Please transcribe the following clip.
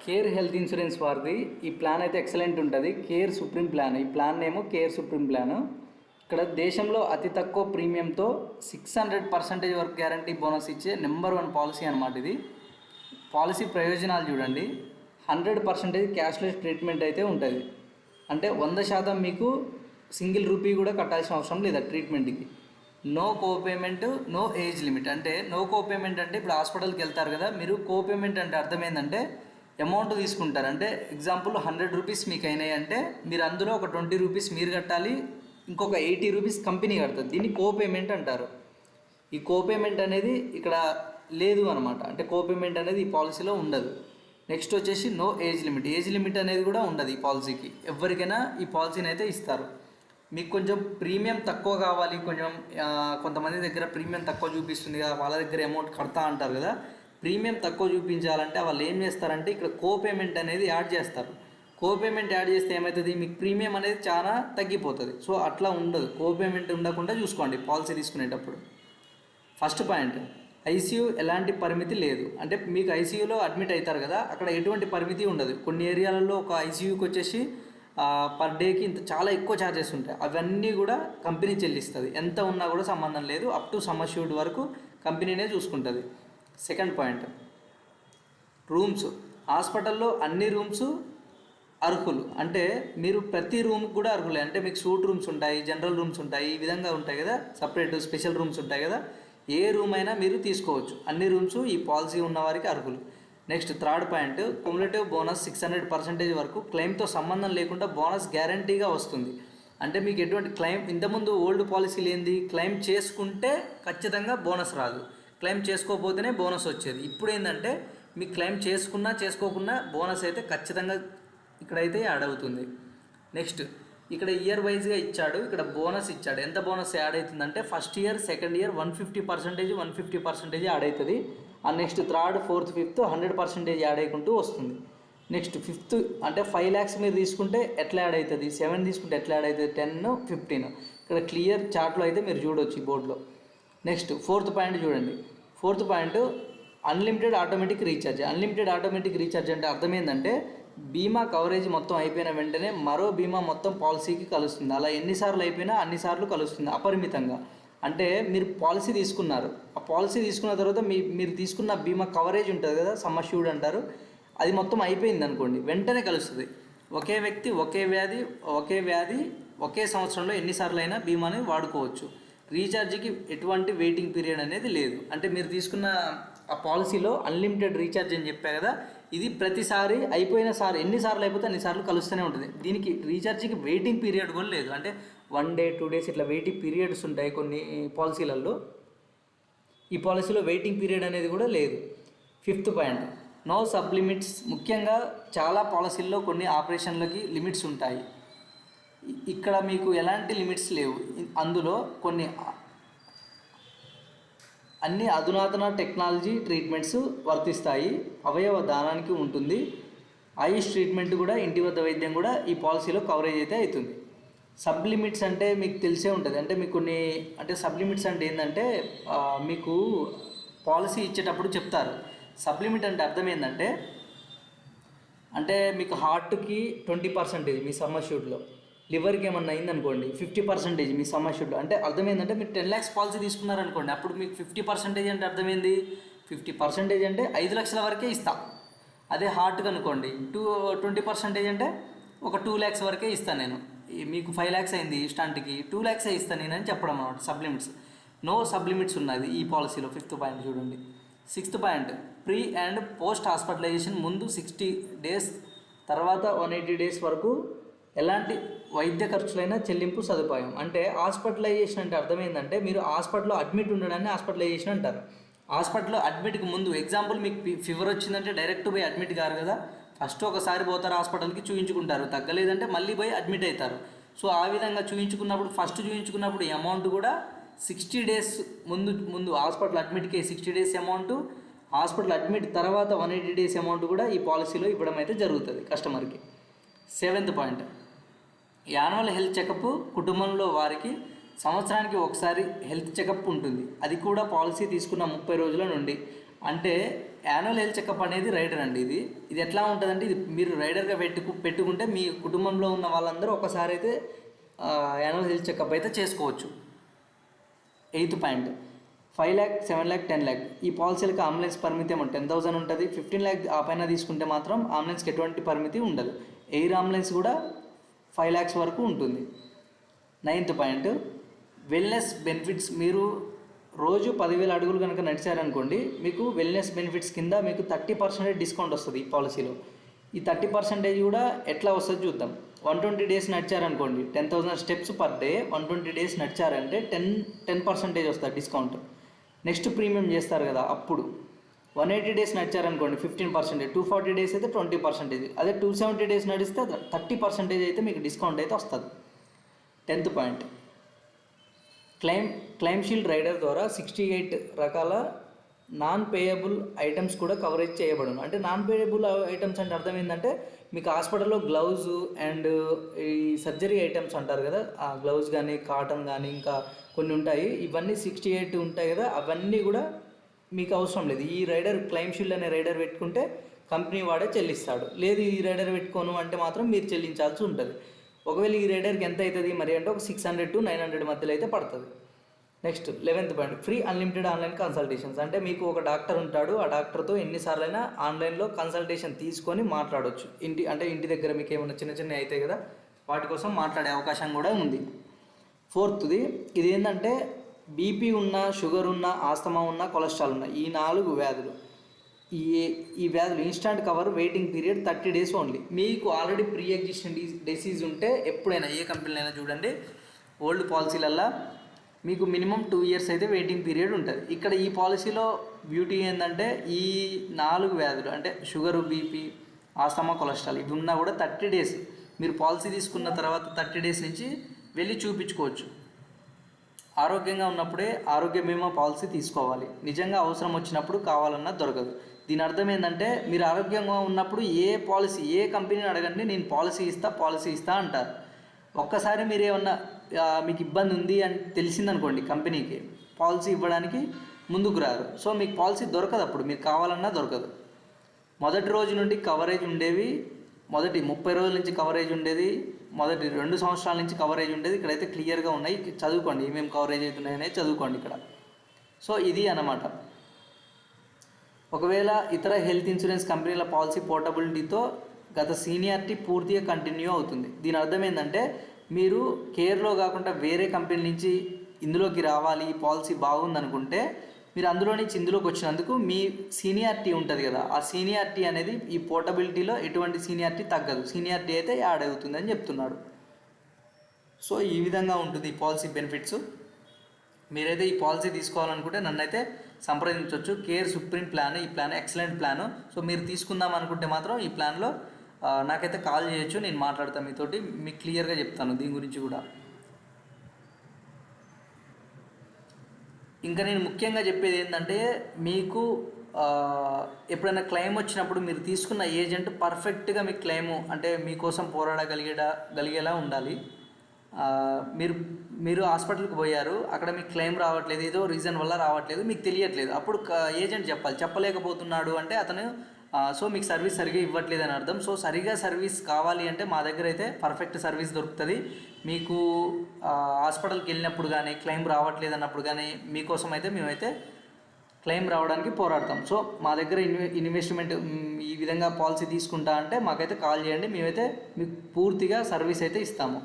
Care health insurance వారిది ఈ plan అయితే ఎక్సలెంట్ ఉంటుంది. Care supreme plan. ఈ ప్లాన్ నేమో కేర్ సుప్రీం ప్లాన్. ఇక్కడ దేశంలో అతి తక్కువ ప్రీమియంతో 600% వరకు గ్యారంటీ బోనస్ ఇచ్చే నెంబర్ 1 పాలసీ అనమాట ఇది. పాలసీ ప్రయోజనాలు చూడండి. 100% క్యాష్లెస్ ట్రీట్మెంట్ అయితే ఉంటుంది. అంటే 100% మీకు సింగిల్ రూపీ కూడా కట్టాల్సిన అవసరం లేదా ట్రీట్మెంట్కి. No copayment, no age limit. అంటే నో కోపేమెంట్ అంటే ఇప్పుడు హాస్పిటల్కి వెళ్తారు కదా, మీరు కోపేమెంట్ అంటే అర్థం ఏంటంటే అమౌంట్ తీసుకుంటారు. అంటే ఎగ్జాంపుల్ 100 రూపీస్ మీకు అయినాయి అంటే మీరు అందులో ఒక 20 రూపీస్ మీరు కట్టాలి, ఇంకొక 80 రూపీస్ కంపెనీ కడుతుంది. దీన్ని కోపేమెంట్ అంటారు. ఈ కోపేమెంట్ అనేది ఇక్కడ లేదు అనమాట. అంటే కోపేమెంట్ అనేది ఈ పాలసీలో ఉండదు. నెక్స్ట్ వచ్చేసి no age limit. Age limit అనేది కూడా ఉండదు ఈ పాలసీకి. ఎవరికైనా ఈ పాలసీని అయితే ఇస్తారు. మీకు కొంచెం ప్రీమియం తక్కువ కావాలి, కొంతమంది దగ్గర ప్రీమియం తక్కువ చూపిస్తుంది కదా, వాళ్ళ దగ్గర అమౌంట్ కడతా అంటారు కదా. ప్రీమియం తక్కువ చూపించాలంటే వాళ్ళు ఏం చేస్తారంటే ఇక్కడ కోపేమెంట్ అనేది యాడ్ చేస్తారు. కోపేమెంట్ యాడ్ చేస్తే ఏమవుతుంది, మీకు ప్రీమియం అనేది చాలా తగ్గిపోతుంది. సో అట్లా ఉండదు. కోపేమెంట్ ఉండకుండా చూసుకోండి పాలసీ తీసుకునేటప్పుడు. ఫస్ట్ పాయింట్, ఐసీయూ ఎలాంటి పరిమితి లేదు. అంటే మీకు ఐసీయూలో అడ్మిట్ అవుతారు కదా, అక్కడ ఎటువంటి పరిమితి ఉండదు. కొన్ని ఏరియాలలో ఒక ఐసీయూకి వచ్చేసి పర్ డేకి ఇంత చాలా ఎక్కువ ఛార్జెస్ ఉంటాయి. అవన్నీ కూడా కంపెనీ చెల్లిస్తుంది. ఎంత ఉన్నా కూడా సంబంధం లేదు. అప్ టు సమ్ అష్యూర్డ్ వరకు కంపెనీనే చూసుకుంటుంది. Second point, rooms. హాస్పిటల్లో అన్ని రూమ్స్ అర్హులు. అంటే మీరు ప్రతి రూమ్కి కూడా అర్హులే. అంటే మీకు సూట్ రూమ్స్ ఉంటాయి, జనరల్ రూమ్స్ ఉంటాయి, ఈ విధంగా ఉంటాయి కదా, సపరేట్ స్పెషల్ రూమ్స్ ఉంటాయి కదా. ఏ రూమ్ అయినా మీరు తీసుకోవచ్చు. అన్ని రూమ్స్ ఈ పాలసీ ఉన్న వారికి అర్హులు. Next third point, cumulative bonus 600% వరకు క్లెయిమ్తో సంబంధం లేకుండా బోనస్ గ్యారంటీగా వస్తుంది. అంటే మీకు ఎటువంటి క్లెయిమ్, ఇంతకుముందు ఓల్డ్ పాలసీలు ఏంది, క్లెయిమ్ చేసుకుంటే ఖచ్చితంగా బోనస్ రాదు, క్లెయిమ్ చేసుకోకపోతేనే బోనస్ వచ్చేది. ఇప్పుడు ఏంటంటే మీకు క్లెయిమ్ చేసుకున్నా చేసుకోకున్నా బోనస్ అయితే ఖచ్చితంగా ఇక్కడైతే యాడ్ అవుతుంది. నెక్స్ట్ ఇక్కడ ఇయర్ వైజ్గా ఇచ్చాడు, ఇక్కడ బోనస్ ఇచ్చాడు. ఎంత బోనస్ యాడ్ అవుతుందంటే first year, second year 150% add అవుతుంది. ఆ next third, fourth, fifth 100% add అయ్యుకుంటూ వస్తుంది. నెక్స్ట్ ఫిఫ్త్ అంటే 5 lakhs మీరు తీసుకుంటే ఎట్లా యాడ్ అవుతుంది, 7 తీసుకుంటే ఎట్లా యాడ్ అవుతుంది, 10, 15 ఇక్కడ క్లియర్ చార్ట్లో అయితే మీరు చూడవచ్చు ఈ బోర్డులో. నెక్స్ట్ ఫోర్త్ పాయింట్ చూడండి. Fourth point, unlimited automatic recharge. Unlimited automatic recharge అంటే అర్థం ఏంటంటే బీమా కవరేజ్ మొత్తం అయిపోయిన వెంటనే మరో బీమా మొత్తం పాలసీకి కలుస్తుంది. అలా ఎన్నిసార్లు అయిపోయినా అన్నిసార్లు కలుస్తుంది అపరిమితంగా. అంటే మీరు పాలసీ తీసుకున్నారు, ఆ పాలసీ తీసుకున్న తర్వాత మీరు తీసుకున్న బీమా కవరేజ్ ఉంటుంది కదా, సమ్ అష్యూర్డ్ అంటారు, అది మొత్తం అయిపోయింది అనుకోండి, వెంటనే కలుస్తుంది. ఒకే వ్యక్తి ఒకే వ్యాధి ఒకే సంవత్సరంలో ఎన్నిసార్లు అయినా బీమాని వాడుకోవచ్చు. రీఛార్జ్కి ఎటువంటి వెయిటింగ్ పీరియడ్ అనేది లేదు. అంటే మీరు తీసుకున్న ఆ పాలసీలో అన్లిమిటెడ్ రీఛార్జ్ అని చెప్పా కదా, ఇది ప్రతిసారి అయిపోయిన ఎన్నిసార్లు అయిపోతే అన్నిసార్లు కలుస్తూనే ఉంటుంది. దీనికి రీఛార్జ్కి వెయిటింగ్ పీరియడ్ కూడా లేదు. అంటే 1 day 2 days ఇట్లా వెయిటింగ్ పీరియడ్స్ ఉంటాయి కొన్ని పాలసీలలో. ఈ పాలసీలో వెయిటింగ్ పీరియడ్ అనేది కూడా లేదు. Fifth point, no sub limits. ముఖ్యంగా చాలా పాలసీల్లో కొన్ని ఆపరేషన్లకి లిమిట్స్ ఉంటాయి. ఇక్కడ మీకు ఎలాంటి లిమిట్స్ లేవు. అందులో కొన్ని అన్ని అధునాతన టెక్నాలజీ ట్రీట్మెంట్స్ వర్తిస్తాయి. అవయవ దానానికి ఉంటుంది. ఆయుష్ ట్రీట్మెంట్ కూడా, ఇంటి వద్ద వైద్యం కూడా ఈ పాలసీలో కవరేజ్ అయితే అవుతుంది. సబ్ లిమిట్స్ అంటే మీకు తెలిసే ఉంటుంది. అంటే మీకు సబ్ లిమిట్స్ అంటే ఏంటంటే మీకు పాలసీ ఇచ్చేటప్పుడు చెప్తారు. సబ్ లిమిట్ అంటే అర్థం ఏంటంటే మీకు హార్ట్కి 20% మీ సమ్ అష్యూర్డ్లో, లివర్కి ఏమన్నా అయిందనుకోండి 50% మీ సమ్ అష్యూర్డ్లో. అంటే అర్థం ఏంటంటే మీరు 10 lakhs పాలసీ తీసుకున్నారనుకోండి, అప్పుడు మీకు 50% అంటే అర్థమైంది, 50% అంటే 5 లక్షల వరకే ఇస్తా. అదే హార్ట్కి అనుకోండి 20% అంటే ఒక 2 lakhs వరకే ఇస్తాను నేను. మీకు 5 lakhs అయింది స్టంట్కి, 2 lakhs ఇస్తాను నేను అని చెప్పడం అనమాట. Sub limits, no sub limits ఉన్నది ఈ పాలసీలో. ఫిఫ్త్ పాయింట్ చూడండి. Sixth point, pre and post hospitalization. ముందు 60 days, తర్వాత 180 days వరకు ఎలాంటి వైద్య ఖర్చులైనా చెల్లింపు సదుపాయం. అంటే హాస్పిటలైజేషన్ అంటే అర్థమైందంటే మీరు హాస్పిటల్లో అడ్మిట్ ఉండడాన్ని హాస్పిటలైజేషన్ అంటారు. హాస్పిటల్లో అడ్మిట్కి ముందు, ఎగ్జాంపుల్ మీకు ఫీవర్ వచ్చిందంటే డైరెక్ట్ పోయి అడ్మిట్ కారు కదా, ఫస్ట్ ఒకసారి పోతారు హాస్పిటల్కి, చూయించుకుంటారు, తగ్గలేదంటే మళ్ళీ పోయి అడ్మిట్ అవుతారు. సో ఆ విధంగా ఫస్ట్ చూయించుకున్నప్పుడు అమౌంట్ కూడా 60 days ముందు హాస్పిటల్ అడ్మిట్కి 60 days అమౌంట్, హాస్పిటల్ అడ్మిట్ తర్వాత 180 days అమౌంట్ కూడా ఈ పాలసీలో ఇవ్వడం అయితే జరుగుతుంది కస్టమర్కి. Seventh point, annual health checkup. కుటుంబంలో వారికి సంవత్సరానికి ఒకసారి హెల్త్ చెకప్ ఉంటుంది. అది కూడా పాలసీ తీసుకున్న 30 రోజుల నుండి. అంటే యాన్యువల్ హెల్త్ చెకప్ అనేది రైడర్ అండి. ఇది ఎట్లా ఉంటుందంటే, ఇది మీరు రైడర్గా పెట్టుకుంటే మీ కుటుంబంలో ఉన్న వాళ్ళందరూ ఒకసారి అయితే యాన్యువల్ హెల్త్ చెకప్ అయితే చేసుకోవచ్చు. 8th point, 5 lakh, 7 lakh, 10 lakh ఈ పాలసీలకు అంబులెన్స్ పరిమితి ఏమో 10,000 ఉంటుంది. 15 lakh ఆ పైన తీసుకుంటే మాత్రం అంబులెన్స్కి ఎటువంటి పరిమితి ఉండదు. ఎయిర్ అంబులెన్స్ కూడా 5 lakhs వరకు ఉంటుంది. 9th point, wellness benefits. మీరు రోజు 10,000 అడుగులు కనుక నడిచారనుకోండి, మీకు వెల్నెస్ బెనిఫిట్స్ కింద మీకు 30% డిస్కౌంట్ వస్తుంది ఈ పాలసీలో. ఈ 30% కూడా ఎట్లా వస్తుంది చూద్దాం. 120 days నడిచారనుకోండి, 10,000 steps per day, 120 days నడిచారంటే 10% వస్తుంది డిస్కౌంట్. నెక్స్ట్ ప్రీమియం చేస్తారు కదా అప్పుడు. 180 days నడిచారనుకోండి 15%, 240 days అయితే 20%, అదే 270 days నడిస్తే 30% అయితే మీకు డిస్కౌంట్ అయితే వస్తుంది. 10th point, claim shield rider ద్వారా 68 రకాల నాన్ పేయబుల్ ఐటమ్స్ కూడా కవరేజ్ చేయబడును. అంటే నాన్ పేయబుల్ ఐటమ్స్ అంటే అర్థం ఏంటంటే, మీకు హాస్పిటల్లో గ్లౌజ్ అండ్ ఈ సర్జరీ ఐటమ్స్ అంటారు కదా, ఆ గ్లౌజ్ కానీ కాటన్ కానీ ఇంకా కొన్ని ఉంటాయి, ఇవన్నీ 68 ఉంటాయి కదా, అవన్నీ కూడా మీకు అవసరం లేదు. ఈ రైడర్ క్లెయిమ్ షీల్డ్ అనే రైడర్ పెట్టుకుంటే కంపెనీ వాడే చెల్లిస్తాడు. లేదు ఈ రైడర్ పెట్టుకోను అంటే మాత్రం మీరు చెల్లించాల్సి ఉంటుంది. ఒకవేళ ఈ రైడర్కి ఎంత అవుతుంది మరి అంటే ఒక 600 to 900 మధ్యలో అయితే పడుతుంది. Next 11th point, free unlimited online consultations. అంటే మీకు ఒక డాక్టర్ ఉంటాడు, ఆ డాక్టర్తో ఎన్నిసార్లైనా ఆన్లైన్లో కన్సల్టేషన్ తీసుకొని మాట్లాడవచ్చు. ఇంటి దగ్గర మీకు ఏమైనా చిన్న చిన్నవి అవుతాయి కదా, వాటి కోసం మాట్లాడే అవకాశం కూడా ఉంది. 4th, ఇది ఏంటంటే బీపీ ఉన్న, షుగర్ ఉన్న, ఆస్తమా ఉన్న, కొలెస్ట్రాల్ ఉన్న ఈ 4 వ్యాధులు, ఈ వ్యాధులు instant cover, waiting period 30 days only. మీకు ఆల్రెడీ ప్రీ ఎగ్జిస్టింగ్ డిసీజ్ ఉంటే ఎప్పుడైనా ఏ కంపెనీలో అయినా చూడండి, ఓల్డ్ పాలసీలల్లో మీకు మినిమం 2 years అయితే వెయిటింగ్ పీరియడ్ ఉంటుంది. ఇక్కడ ఈ పాలసీలో బ్యూటీ ఏంటంటే, ఈ 4 వ్యాధులు అంటే షుగరు, బీపీ, ఆస్తమా, కొలెస్ట్రాల్ ఇవి ఉన్నా కూడా 30 days మీరు పాలసీ తీసుకున్న తర్వాత 30 days నుంచి వెళ్ళి చూపించుకోవచ్చు. ఆరోగ్యంగా ఉన్నప్పుడే ఆరోగ్య బీమా పాలసీ తీసుకోవాలి. నిజంగా అవసరం వచ్చినప్పుడు కావాలన్నా దొరకదు. దీని అర్థం ఏంటంటే, మీరు ఆరోగ్యంగా ఉన్నప్పుడు ఏ కంపెనీని అడగండి, నేను పాలసీ ఇస్తా అంటారు. ఒక్కసారి మీరు ఏమన్నా మీకు ఇబ్బంది ఉంది అని తెలిసిందనుకోండి, కంపెనీకి పాలసీ ఇవ్వడానికి ముందుకు రారు. సో మీకు పాలసీ దొరకదు, అప్పుడు మీరు కావాలన్నా దొరకదు. మొదటి రోజు నుండి కవరేజ్ ఉండేవి, మొదటి 30 రోజుల నుంచి కవరేజ్ ఉండేది, మొదటి 2 సంవత్సరాల నుంచి కవరేజ్ ఉండేది. ఇక్కడైతే క్లియర్గా ఉన్నాయి, చదువుకోండి ఏమేమి కవరేజ్ అవుతున్నాయనే చదువుకోండి ఇక్కడ. సో ఇది అన్నమాట. ఒకవేళ ఇతర హెల్త్ ఇన్సూరెన్స్ కంపెనీల పాలసీ పోర్టబిలిటీతో గత సీనియారిటీ పూర్తిగా కంటిన్యూ అవుతుంది. దీని అర్థం ఏంటంటే, మీరు కేర్లో కాకుండా వేరే కంపెనీ నుంచి ఇందులోకి రావాలి, ఈ పాలసీ బాగుందనుకుంటే మీరు అందులో నుంచి ఇందులోకి వచ్చినందుకు మీ సీనియారిటీ ఉంటుంది కదా, ఆ సీనియారిటీ అనేది ఈ పోర్టబిలిటీలో ఎటువంటి సీనియారిటీ తగ్గదు, సీనియారిటీ అయితే యాడ్ అవుతుందని చెప్తున్నాడు. సో ఈ విధంగా ఉంటుంది ఈ పాలసీ బెనిఫిట్స్. మీరైతే ఈ పాలసీ తీసుకోవాలనుకుంటే నన్నైతే సంప్రదించవచ్చు. కేర్ సుప్రీం ప్లాన్, ఈ ప్లాన్ ఎక్సలెంట్ ప్లాను. సో మీరు తీసుకుందాం అనుకుంటే మాత్రం ఈ ప్లాన్లో నాకైతే కాల్ చేయొచ్చు, నేను మాట్లాడతాను మీతోటి, మీకు క్లియర్గా చెప్తాను దీని గురించి కూడా. ఇంకా నేను ముఖ్యంగా చెప్పేది ఏంటంటే, మీకు ఎప్పుడైనా క్లెయిమ్ వచ్చినప్పుడు మీరు తీసుకున్న ఏజెంట్ పర్ఫెక్ట్గా మీకు క్లెయిము అంటే మీకోసం పోరాడగలిగేలా ఉండాలి. మీరు హాస్పిటల్కి పోయారు, అక్కడ మీకు క్లెయిమ్ రావట్లేదు, ఏదో రీజన్ వల్ల రావట్లేదు, మీకు తెలియట్లేదు, అప్పుడు ఏజెంట్ చెప్పలేకపోతున్నాడు అంటే అతను సో మీకు సర్వీస్ సరిగా ఇవ్వట్లేదు అని అర్థం. సో సరిగా సర్వీస్ కావాలి అంటే మా దగ్గర అయితే పర్ఫెక్ట్ సర్వీస్ దొరుకుతుంది. మీకు హాస్పిటల్కి వెళ్ళినప్పుడు కానీ క్లెయిమ్ రావట్లేదు అన్నప్పుడు కానీ మీకోసం అయితే మేమైతే క్లెయిమ్ రావడానికి పోరాడతాం. సో మా దగ్గర ఇన్వెస్ట్మెంట్ ఈ విధంగా పాలసీ తీసుకుంటా అంటే మాకైతే కాల్ చేయండి, మేమైతే మీకు పూర్తిగా సర్వీస్ అయితే ఇస్తాము.